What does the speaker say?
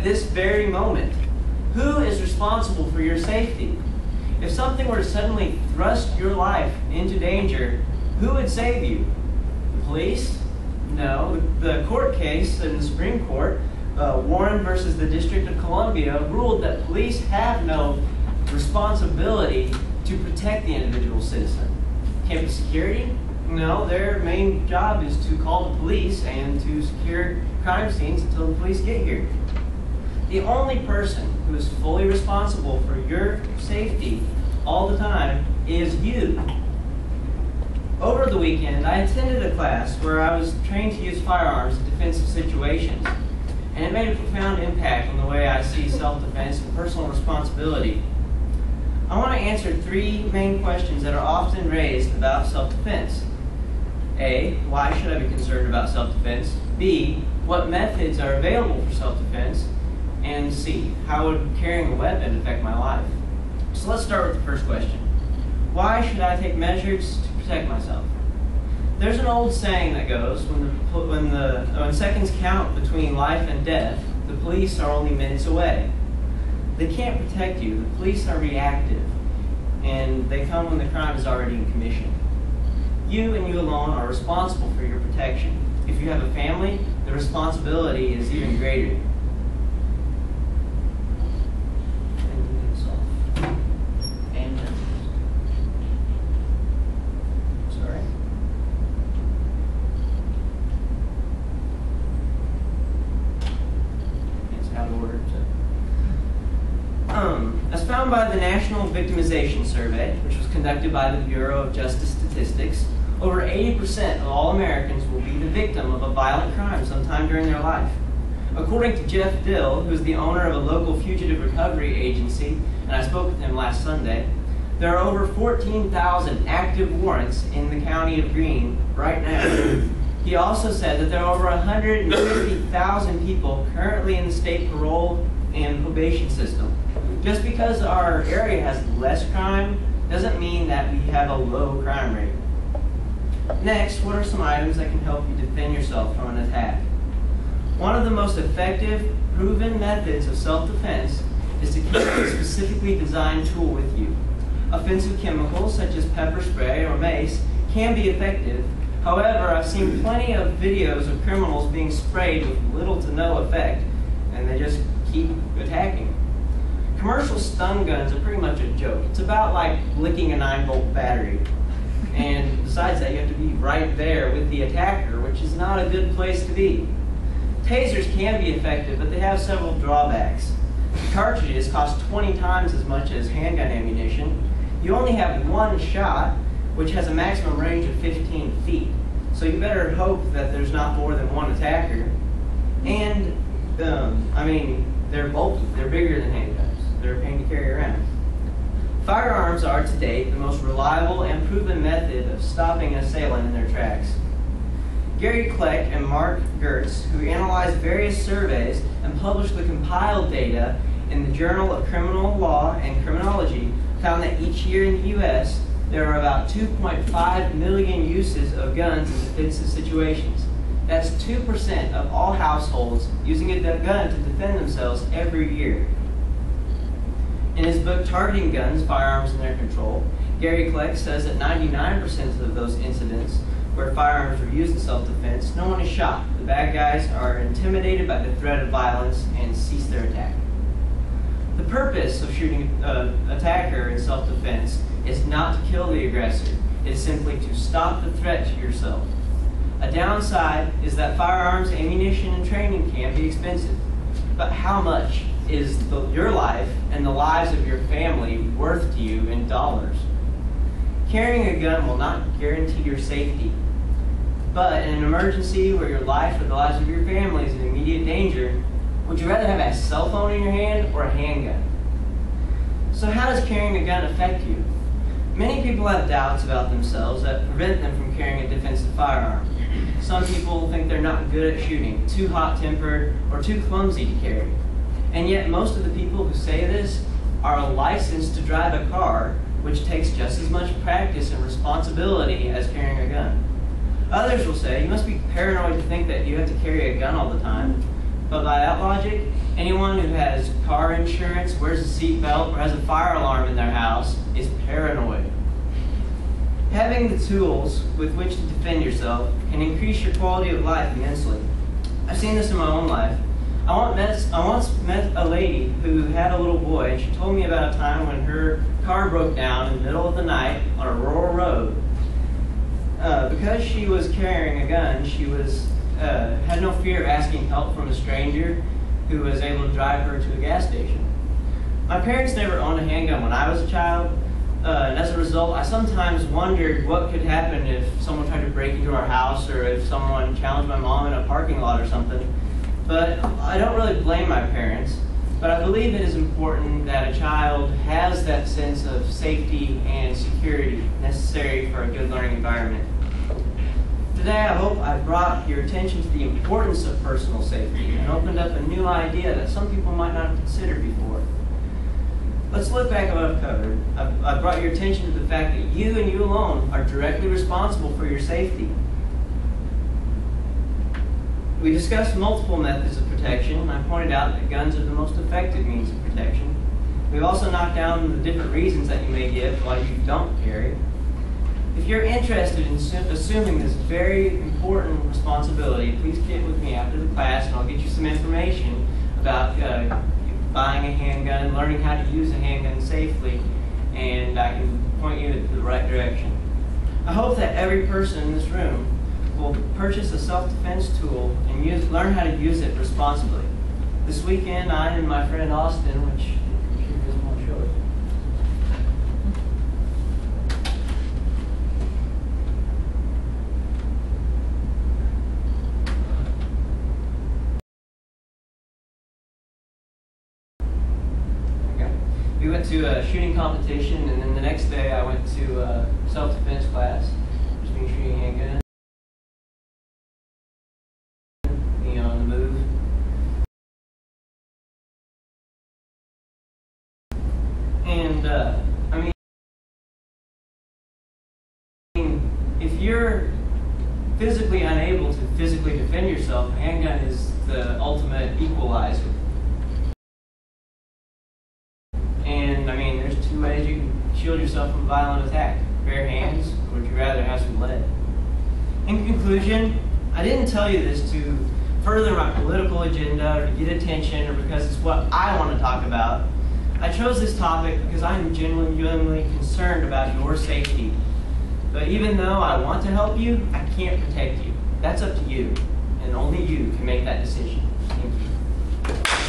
at this very moment. Who is responsible for your safety? If something were to suddenly thrust your life into danger, who would save you? The police? No. The court case in the Supreme Court, Warren versus the District of Columbia, ruled that police have no responsibility to protect the individual citizen. Campus security? No, their main job is to call the police and to secure crime scenes until the police get here. The only person who is fully responsible for your safety all the time is you. Over the weekend, I attended a class where I was trained to use firearms in defensive situations, and it made a profound impact on the way I see self-defense and personal responsibility. I want to answer three main questions that are often raised about self-defense. A, why should I be concerned about self-defense? B, what methods are available for self-defense? And C, how would carrying a weapon affect my life? So let's start with the first question. Why should I take measures to protect myself? There's an old saying that goes, when seconds count between life and death, the police are only minutes away. They can't protect you. The police are reactive, and they come when the crime is already in commission. You and you alone are responsible for your protection. If you have a family, the responsibility is even greater. As found by the National Victimization Survey, which was conducted by the Bureau of Justice Statistics, over 80% of all Americans will be the victim of a violent crime sometime during their life. According to Jeff Dill, who is the owner of a local fugitive recovery agency, and I spoke with him last Sunday, there are over 14,000 active warrants in the county of Greene right now. He also said that there are over 150,000 people currently in the state parole and probation system. Just because our area has less crime doesn't mean that we have a low crime rate. Next, what are some items that can help you defend yourself from an attack? One of the most effective, proven methods of self-defense is to carry a specifically designed tool with you. Offensive chemicals such as pepper spray or mace can be effective. However, I've seen plenty of videos of criminals being sprayed with little to no effect, and they just keep attacking. Commercial stun guns are pretty much a joke. It's about like licking a 9-volt battery. And besides that, you have to be right there with the attacker, which is not a good place to be. Tasers can be effective, but they have several drawbacks. The cartridges cost 20 times as much as handgun ammunition. You only have one shot, which has a maximum range of 15 feet. So you better hope that there's not more than one attacker. And, they're bulky. They're bigger than handguns. They're a pain to carry around. Firearms are, to date, the most reliable and proven method of stopping an assailant in their tracks. Gary Kleck and Mark Gertz, who analyzed various surveys and published the compiled data in the Journal of Criminal Law and Criminology, found that each year in the U.S., there are about 2.5 million uses of guns in defensive situations. That's 2% of all households using a gun to defend themselves every year. In his book, Targeting Guns, Firearms and Their Control, Gary Kleck says that 99% of those incidents where firearms were used in self-defense, no one is shot. The bad guys are intimidated by the threat of violence and cease their attack. The purpose of shooting an attacker in self-defense is not to kill the aggressor. It is simply to stop the threat to yourself. A downside is that firearms, ammunition, and training can be expensive. But how much is your life and the lives of your family worth to you in dollars? Carrying a gun will not guarantee your safety. But in an emergency where your life or the lives of your family is in immediate danger, would you rather have a cell phone in your hand or a handgun? So how does carrying a gun affect you? Many people have doubts about themselves that prevent them from carrying a defensive firearm. Some people think they're not good at shooting, too hot-tempered, or too clumsy to carry. And yet most of the people who say this are licensed to drive a car, which takes just as much practice and responsibility as carrying a gun. Others will say, you must be paranoid to think that you have to carry a gun all the time. But by that logic, Anyone who has car insurance, wears a seatbelt, or has a fire alarm in their house is paranoid. Having the tools with which to defend yourself can increase your quality of life immensely. I've seen this in my own life. I once met a lady who had a little boy, and she told me about a time when her car broke down in the middle of the night on a rural road. Because she was carrying a gun, she had no fear of asking help from a stranger who was able to drive her to a gas station. My parents never owned a handgun when I was a child, and as a result, I sometimes wondered what could happen if someone tried to break into our house or if someone challenged my mom in a parking lot or something. But I don't really blame my parents, but I believe it is important that a child has that sense of safety and security necessary for a good learning environment. Today, I hope I brought your attention to the importance of personal safety and opened up a new idea that some people might not have considered before. Let's look back at what I've covered. I've brought your attention to the fact that you and you alone are directly responsible for your safety. We discussed multiple methods of protection, and I pointed out that guns are the most effective means of protection. We've also knocked down the different reasons that you may give why you don't carry. If you're interested in assuming this very important responsibility, please get with me after the class and I'll get you some information about buying a handgun and learning how to use a handgun safely, and I can point you to the right direction. I hope that every person in this room will purchase a self-defense tool and learn how to use it responsibly. This weekend, I and my friend Austin, which he doesn't want to show it. We went to a shooting competition, and then the next day I went to a self-defense class, just being shooting handgun. Being on the move. And, I mean, if you're physically unable to physically defend yourself, a handgun is the ultimate equalizer. And I mean, there's two ways you can shield yourself from violent attack. Bare hands, or would you rather have some lead? In conclusion, I didn't tell you this to further my political agenda or to get attention or because it's what I want to talk about. I chose this topic because I'm genuinely concerned about your safety. But even though I want to help you, I can't protect you. That's up to you, and only you can make that decision. Thank you.